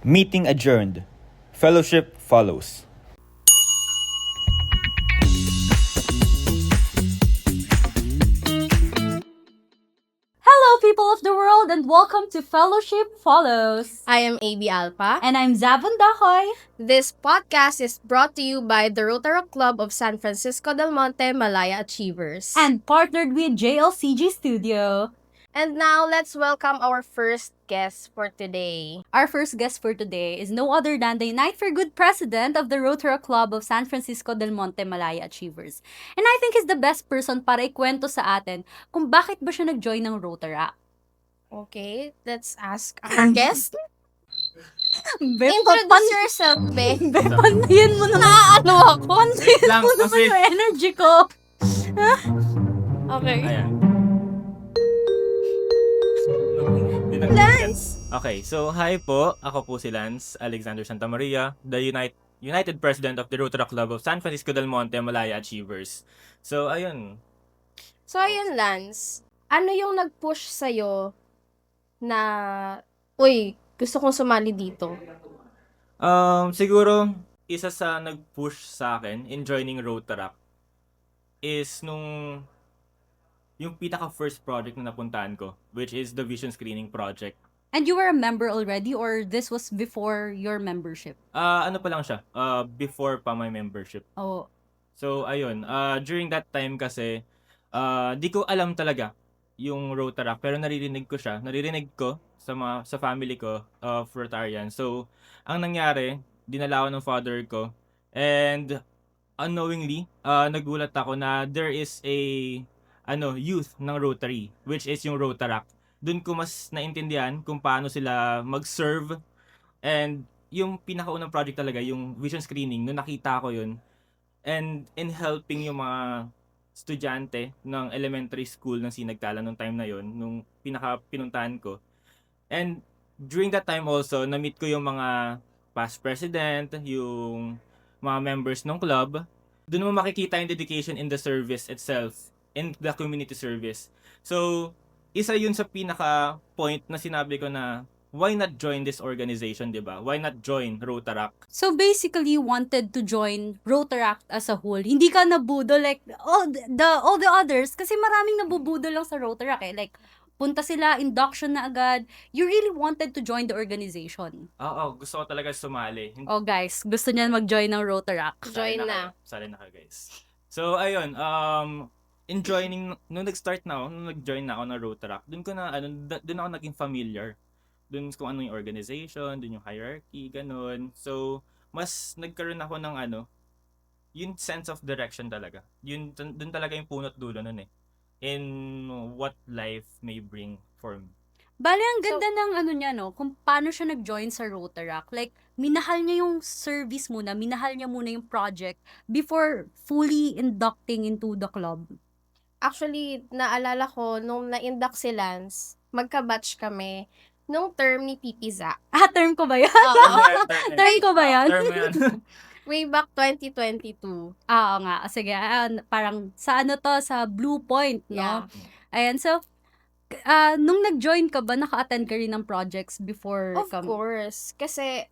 Meeting adjourned. Fellowship follows. Hello, people of the world, and welcome to Fellowship Follows. I am AB Alpa. And I'm Zavon Dahoy. This podcast is brought to you by the Rotary Club of San Francisco del Monte Malaya Achievers. And partnered with JLCG Studio. And now, let's welcome our first guest for today. Our first guest for today is no other than the Unite for Good president of the Rotary Club of San Francisco del Monte Malaya Achievers. And I think he's the best person para ikwento sa atin kung bakit ba siya nag-join ng Rotaract. Okay, let's ask our guest. Be, Introduce yourself, Be. pantayin mo naman. Naano ako? Pantayin lang, mo naman kasi- yung energy ko. Okay. Ayan. Lance! Okay, so hi po. Ako po si Lance Alexander Santamaria, the United President of the Rotary Club of San Francisco del Monte Malaya Achievers. So, ayun. So, ayun, Lance. Ano yung nag-push sa'yo na, uy, gusto kong sumali dito? Siguro, isa sa nag-push sa akin in joining Rotaract is yung pinaka-first project na napuntahan ko, which is the Vision Screening Project. And you were a member already or this was before your membership? Ano pa lang siya, before pa my membership. Oh, So, ayun, during that time kasi, di ko alam talaga yung Rotaract, pero naririnig ko sa family ko of Rotarian. So, ang nangyari, dinala ako ng father ko, and unknowingly, nagulat ako na there is a youth ng Rotary, which is yung Rotaract. Doon ko mas naintindihan kung paano sila mag-serve, and yung pinakaunang project talaga, yung vision screening, nung nakita ko yun, and in helping yung mga estudyante ng elementary school ng Sinagtala nung time na yon, nung pinuntahan ko. And during that time also, na-meet ko yung mga past president, yung mga members ng club. Doon mo makikita yung dedication in the service itself, in the community service. So, isa yun sa pinaka-point na sinabi ko na, why not join this organization, di ba? Why not join Rotaract? so basically you wanted to join Rotaract as a whole. Hindi ka nabudol like all the others kasi maraming nabubudol lang sa Rotaract eh. Like punta sila, induction na agad. You really wanted to join the organization. Oo, gusto ko talaga sumali. Oh guys, gusto niyan mag-join ng Rotaract. Join na. Sali na ka, guys. So, ayun, in joining, nung nag-start na ako, nung nag-join na ako ng Rotaract, doon ako naging familiar. Doon kung ano yung organization, doon yung hierarchy, ganun. So, mas nagkaroon ako ng yung sense of direction talaga. Doon talaga yung punot dulo nun eh. In what life may bring for me. Bale, ang ganda ng niya, no? Kung paano siya nag-join sa Rotaract. Like, minahal niya yung service muna, minahal niya muna yung project before fully inducting into the club. Actually, naalala ko, nung na-induct si Lance, magka-batch kami, nung term ni Pipiza. Ah, term ko ba yan? Oo. Term ko ba yan? Term yan. Way back 2022. Oo nga. Sige, parang sa sa Blue Point, no? Yeah. Ayan, so, nung nag-join ka ba, naka-attend ka rin ng projects before? Of course. Kasi,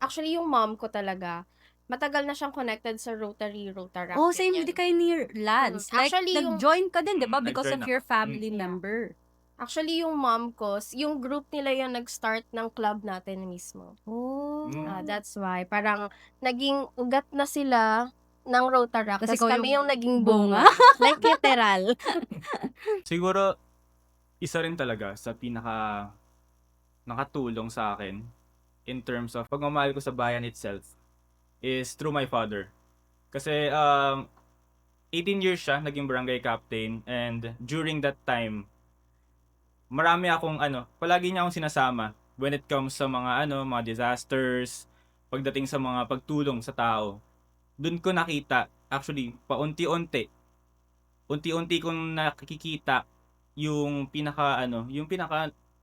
actually, yung mom ko talaga, matagal na siyang connected sa Rotaract. Oh, same ganyan. din kayo ni Lance. Like, Actually, nag-join ka din, di ba? Because nag-join of your family Yeah. member. Actually, yung mom ko, yung group nila yung nag-start ng club natin mismo. Oh. That's why. Parang, naging ugat na sila ng Rotaract. Kasi Tapos ikaw kami yung yung naging bunga. bunga. Like, literal. Siguro, isa rin talaga sa nakatulong sa akin in terms of pagmamahal ko sa bayan itself is through my father. Kasi 18 years siya naging barangay captain, and during that time marami akong palagi niya akong sinasama when it comes sa mga mga disasters, pagdating sa mga pagtulong sa tao. Doon ko nakita actually unti-unti kong nakikita yung pinaka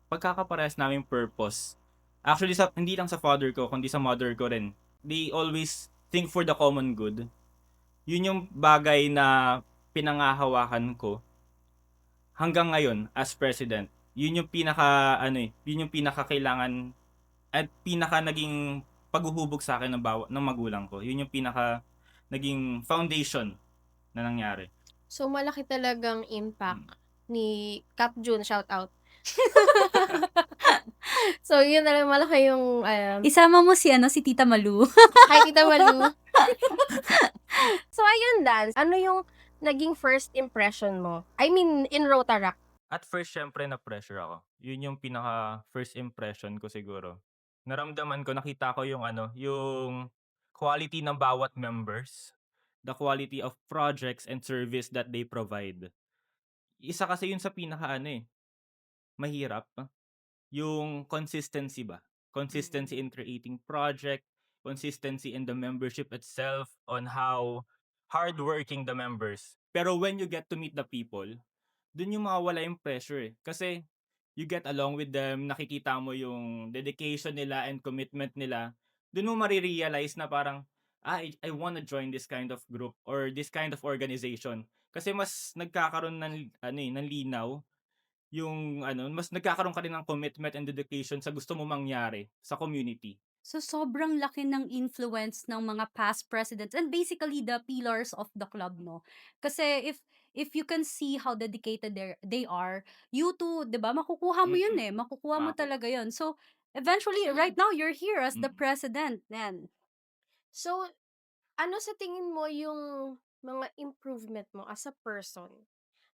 pagkakaparehas naming purpose. Actually, hindi lang sa father ko, kundi sa mother ko rin. They always think for the common good. Yun yung bagay na pinangahawakan ko hanggang ngayon as president. Yun yung pinaka kailangan at pinaka naging paghuhubog sa akin ng magulang ko. Yun yung pinaka naging foundation na nangyari. So, malaki talagang impact ni Cap June, shout out. So, yun na lang, malaki yung, Isama mo si Tita Malu. hi, Tita Malu. So, ayun, Lance, ano yung naging first impression mo? I mean, in Rotaract. At first, syempre na-pressure ako. Yun yung pinaka first impression ko siguro. Naramdaman ko, nakita ko yung yung quality ng bawat members, the quality of projects and service that they provide. Isa kasi yun sa pinaka mahirap, yung consistency ba? Consistency in creating project, consistency in the membership itself, on how hardworking the members. Pero when you get to meet the people, dun yung mawawala yung pressure eh. Kasi you get along with them, nakikita mo yung dedication nila and commitment nila. Dun mo marirealize na parang, I wanna join this kind of group or this kind of organization. Kasi mas nagkakaroon ng linaw yung mas nagkakaroon ka rin ng commitment and dedication sa gusto mo mangyari sa community. So, sobrang laki ng influence ng mga past presidents and basically the pillars of the club, no? Kasi if you can see how dedicated they are, you too, 'di ba? Makukuha mo 'yun Mm. makukuha mo Mako. talaga 'yun. So, eventually right now you're here as the Mm. president. Yan. So, ano sa tingin mo yung mga improvement mo as a person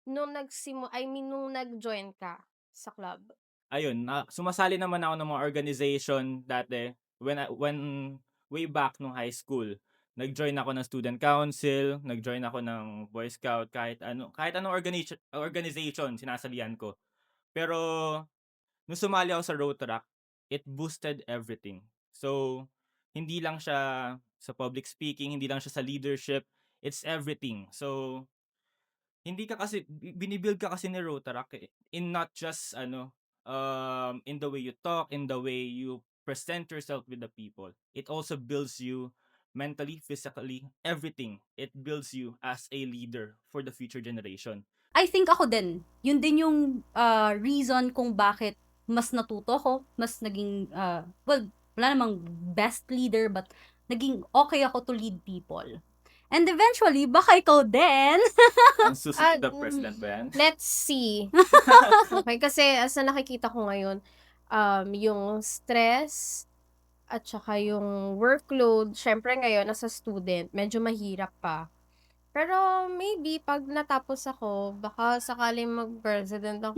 nung nung nag-join ka sa club? Ayun, sumasali naman ako ng mga organization dati when way back nung high school. Nag-join ako ng student council, nag-join ako ng Boy Scout, kahit anong organization sinasalihan ko. Pero nung sumali ako sa Rotaract, it boosted everything. So, hindi lang siya sa public speaking, hindi lang siya sa leadership, it's everything. So, hindi ka kasi binibuild ka kasi ni Rotaract in not just in the way you talk, in the way you present yourself with the people. It also builds you mentally, physically, everything. It builds you as a leader for the future generation. I think ako din. Yun din yung reason kung bakit mas natuto ko, mas naging, well, wala namang best leader, but naging okay ako to lead people. And eventually, baka ikaw din. Ang susunod na Ah, president ba yan? Let's see. Okay, kasi as na nakikita ko ngayon, yung stress at saka yung workload, syempre ngayon as a student, medyo mahirap pa. Pero maybe pag natapos ako, baka sakaling mag-president ako.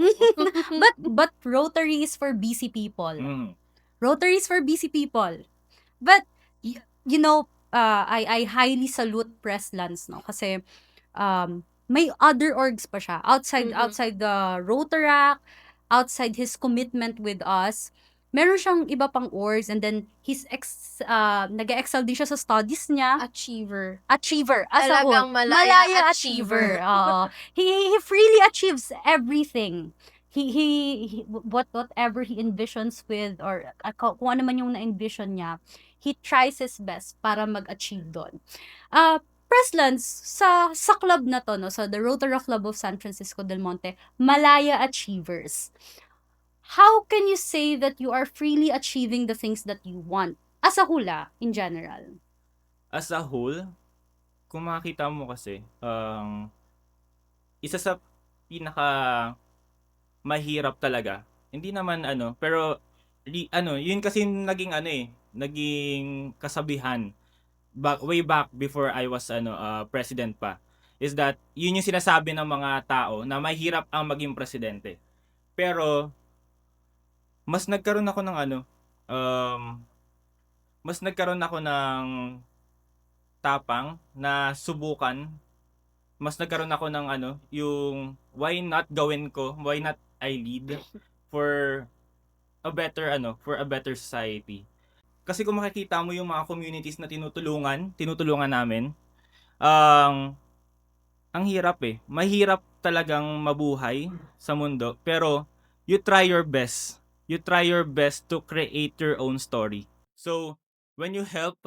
But Rotary is for busy people. Mm. Rotary is for busy people. But, you know, I highly salute Press Lance, no? Kasi, may other orgs pa siya. Mhm. Outside the Rotaract, outside his commitment with us, meron siyang iba pang orgs, and then nag-excel din siya sa studies niya. Achiever. Achiever. As a Talagang whole. malaya achiever. achiever. Oo. He freely achieves everything. He whatever he envisions with, or kung ano man yung na-envision niya, he tries his best para mag-achieve doon. Preslance, sa club na to, no, sa the Rotary Club of San Francisco del Monte, malaya achievers. How can you say that you are freely achieving the things that you want? As a whole, in general. As a whole, kung makikita mo kasi, isa sa pinaka mahirap talaga, hindi naman pero yun kasi yung naging naging kasabihan way back before I was president pa, is that yun yung sinasabi ng mga tao na mahirap ang maging presidente. Pero mas nagkaroon ako ng mas nagkaroon ako ng tapang na subukan. Mas nagkaroon ako ng yung why not I lead for a better society. Kasi kung makikita mo yung mga communities na tinutulungan namin, ang hirap eh. Mahirap talagang mabuhay sa mundo, pero you try your best. You try your best to create your own story. So, when you help,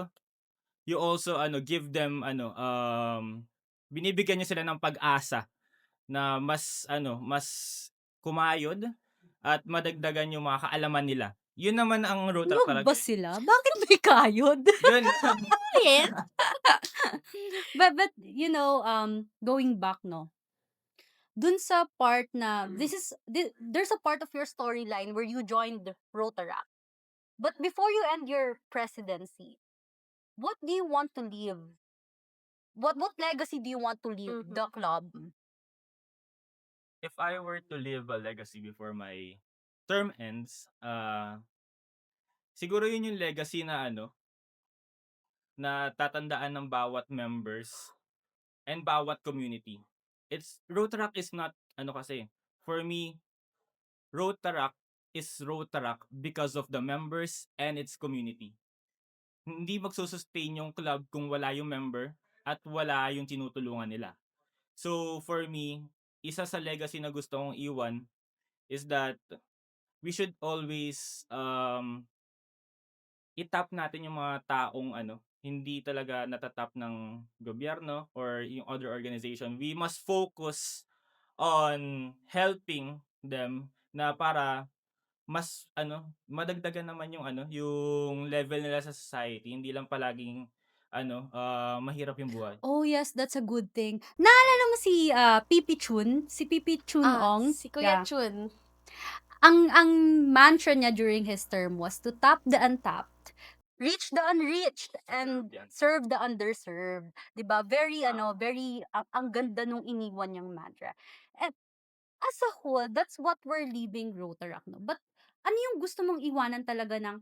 you also give them binibigyan niyo sila ng pag-asa na mas mas kumayod at madagdagan yung mga kaalaman nila Yun naman ang Rotaract Nyog talaga ba eh. sila? Bakit may kayod? Yun. Ulit. But going back, no, dun sa part na there's a part of your storyline where you joined Rotaract. But before you end your presidency, what do you want to leave? What legacy do you want to leave Mhm. the club? If I were to leave a legacy before my term ends, siguro yun yung legacy na na tatandaan ng bawat members and bawat community. Rotaract is not, kasi, for me, Rotaract is Rotaract because of the members and its community. Hindi magsusustain yung club kung wala yung member at wala yung tinutulungan nila. So, for me, isa sa legacy na gusto kong iwan is that we should always itap natin yung mga taong hindi talaga natatap ng gobyerno or yung other organization. We must focus on helping them na para mas madagdagan naman yung yung level nila sa society, hindi lang palaging mahirap yung buhay. Oh yes, that's a good thing. Naalala mo si Pipi Chun? Si Pipi Chun Ong? Si Kuya Yeah. Chun. Ang mantra niya during his term was to tap the untapped, reach the unreached, and serve the underserved. 'Di ba? Very ang ganda nung iniwan niyang mantra. And as a whole, that's what we're leaving Rotaract, no? But ano yung gusto mong iwanan talaga ng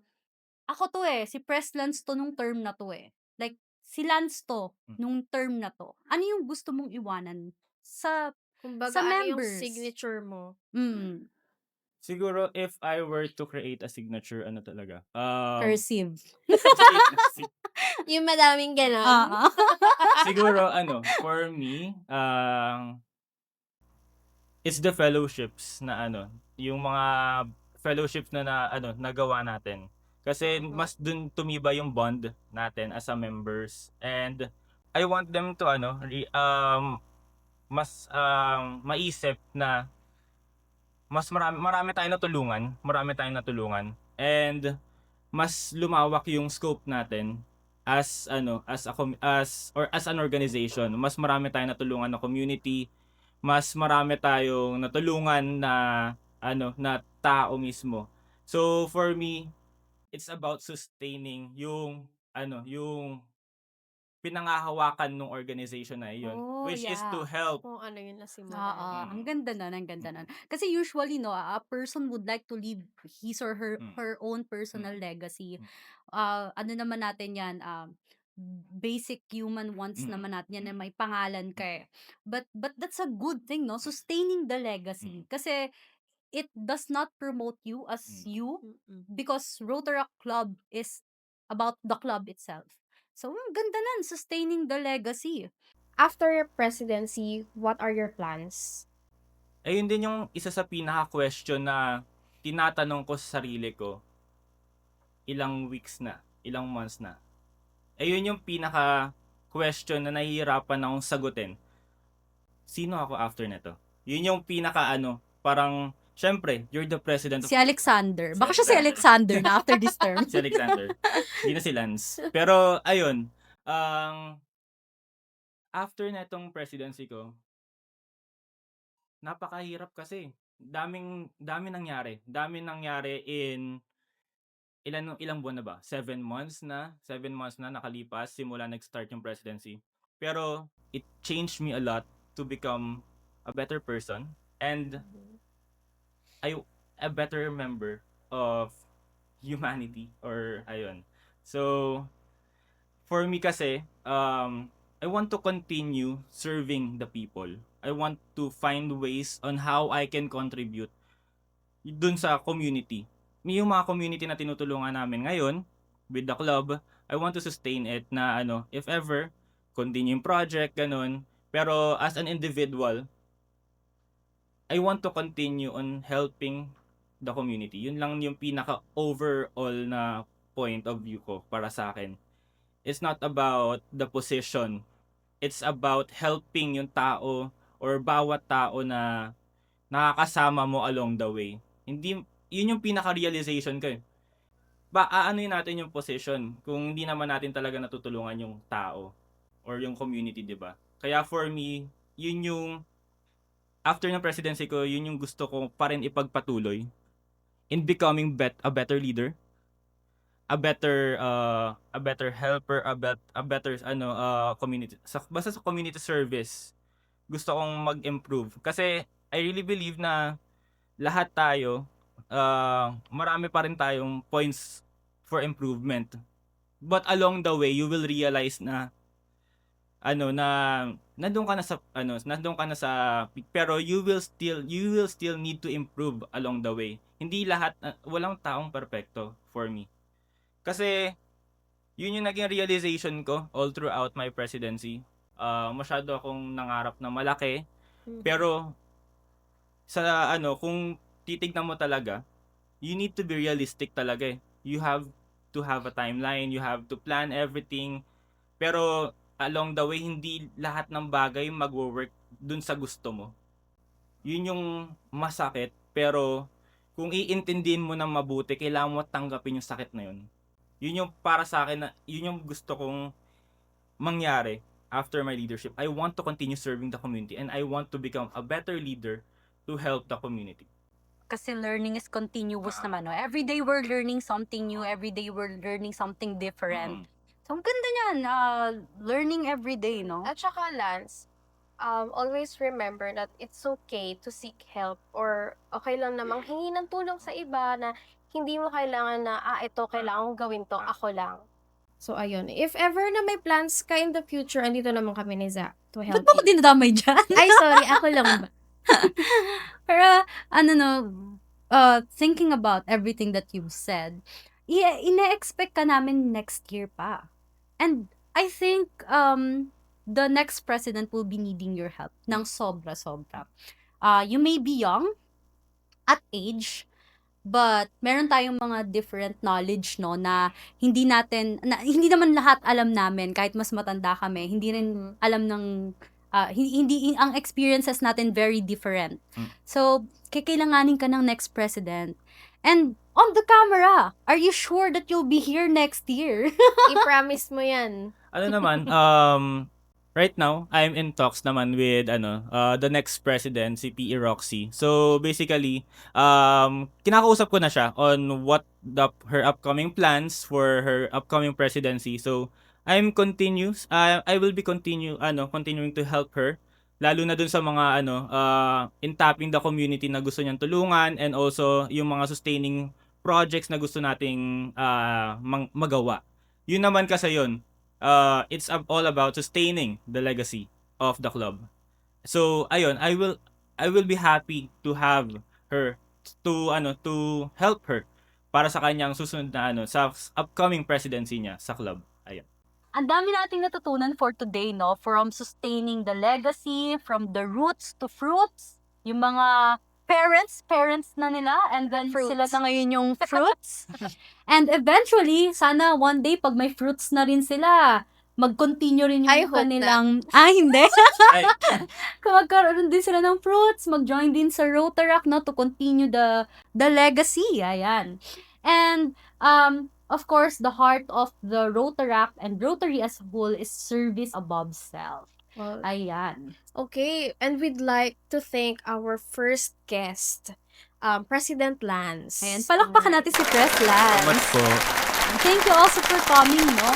ako to si Pres Lance to nung term na to Like si Lance to nung term na to. Ano yung gusto mong iwanan sa Kumbaga, sa ano yung members? signature mo? Siguro if I were to create a signature, talaga? Cursive. Yung madaming ganon. Siguro for me, it's the fellowships na yung mga fellowships na nagawa natin. Kasi mas dun tumiba yung bond natin as a members, and I want them to mas maisip na mas marami tayong natulungan, and mas lumawak yung scope natin as as an organization. Mas marami tayong natulungan na community, mas marami tayong natulungan na na tao mismo. So for me, it's about sustaining yung yung pinangahawakan ng organization na yun, Oh, which is to yeah. help. Kung ano yung nasimulan. Oo, ang ganda nun, ang ganda nun. Kasi usually, no, a person would like to leave his or her own personal legacy. Ano naman natin yan, basic human wants naman natin yan na may pangalan ka But that's a good thing, no? Sustaining the legacy. Kasi it does not promote you as you because Rotaract Club is about the club itself. So, ang ganda nun, sustaining the legacy. After your presidency, what are your plans? Ayun din yung isa sa pinaka-question na tinatanong ko sa sarili ko ilang weeks na, ilang months na. Ayun yung pinaka-question na nahihirapan akong sagutin. Sino ako after nito? Yun yung parang, syempre, you're the president of... Si Alexander. Baka siya si Alexander na after this term. Si Alexander. Hindi na si Lance. Pero, ayun, after netong presidency ko, napakahirap kasi. Daming nangyari. Daming nangyari in ilang buwan na ba? 7 months na. 7 months na nakalipas simula nag-start yung presidency. Pero it changed me a lot to become a better person and a better member of humanity or ayun. So for me kasi I want to continue serving the people. I want to find ways on how I can contribute dun sa community. Yung mga community na tinutulungan namin ngayon with the club, I want to sustain it na if ever, continue yung project, ganun. Pero as an individual, I want to continue on helping the community. Yun lang yung pinaka-overall na point of view ko para sa akin. It's not about the position. It's about helping yung tao or bawat tao na nakakasama mo along the way. Hindi, yun yung pinaka-realization ko aanuhin natin yung position kung hindi naman natin talaga natutulungan yung tao or yung community, 'di ba? Kaya for me, yun yung after ng presidency ko, yun yung gusto ko pa rin ipagpatuloy in becoming a better leader, a better helper, a better community basta sa community service. Gusto kong mag-improve kasi I really believe na lahat tayo marami pa rin tayong points for improvement. But along the way, you will realize na na nandun ka na sa peak, pero you will still need to improve along the way. Hindi lahat walang taong perpekto for me. Kasi yun yung naging realization ko all throughout my presidency. Masyado akong nangarap na malaki, pero sa kung titignan mo talaga, you need to be realistic talaga eh. You have to have a timeline, you have to plan everything. Pero along the way, hindi lahat ng bagay magwo-work dun sa gusto mo. Yun yung masakit, pero kung iintindihin mo ng mabuti, kailangan mo tanggapin yung sakit na yun. Yun yung para sa akin, yun yung gusto kong mangyari after my leadership. I want to continue serving the community and I want to become a better leader to help the community. Kasi learning is continuous naman, no? Every day we're learning something new, every day we're learning something different. So, ang ganda niyan, learning every day, no? At saka, Lance, always remember that it's okay to seek help or okay lang namang hingi ng tulong sa iba na hindi mo kailangan na, ito, kailangan kong gawin to, ako lang. So, ayun. If ever na may plans ka in the future, andito naman kami ni Za to help Ba't ba ako you. dinadamay dyan? Ay, sorry, ako lang ba? Pero, thinking about everything that you've said, ina-expect ka namin next year pa. And I think the next president will be needing your help ng sobra-sobra. You may be young at age, but meron tayong mga different knowledge, no, na hindi naman lahat alam namin kahit mas matanda kami. Hindi rin alam ng hindi ang experiences natin very different. So, kailanganin ka ng next president. And on the camera, are you sure that you'll be here next year? I-promise mo yan. Right now, I'm in talks naman with the next president, si P.E. Roxy. So basically, kinakausap ko na siya on what her upcoming plans for her upcoming presidency. So I will be continuing to help her, lalo na dun sa mga in tapping the community na gusto niyang tulungan, and also yung mga sustaining projects na gusto nating magawa. Yun naman kasi yun. It's all about sustaining the legacy of the club. So ayun, I will be happy to have her to help her para sa kanyang susunod na sa upcoming presidency niya sa club. Ayun. Ang dami nating natutunan for today, no? From sustaining the legacy, from the roots to fruits, yung mga parents na nila, and then Fruits. sila na ngayon yung fruits. And eventually, sana one day, pag may fruits na rin sila, mag-continue rin I yung hope kanilang... hindi. Ay, Kung magkaroon din sila ng fruits, mag-join din sa Rotaract, no, to continue the legacy. Ayan. And, of course, the heart of the Rotaract and Rotary as a whole is service above self. Well, Ayan. okay, and we'd like to thank our first guest, President Lance. Ayan. Palakpakan natin si Press salamat Lance. po. Thank you also for coming, no?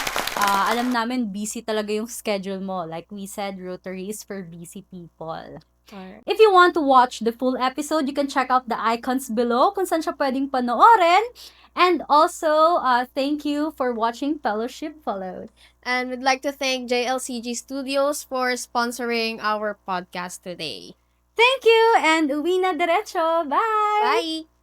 Alam namin, busy talaga yung schedule mo. Like we said, Rotary is for busy people. Alright. If you want to watch the full episode, you can check out the icons below kung saan siya pwedeng panoorin. And also, thank you for watching Fellowship Followed. And we'd like to thank JLCG Studios for sponsoring our podcast today. Thank you, and uwi na diretso. Bye! Bye!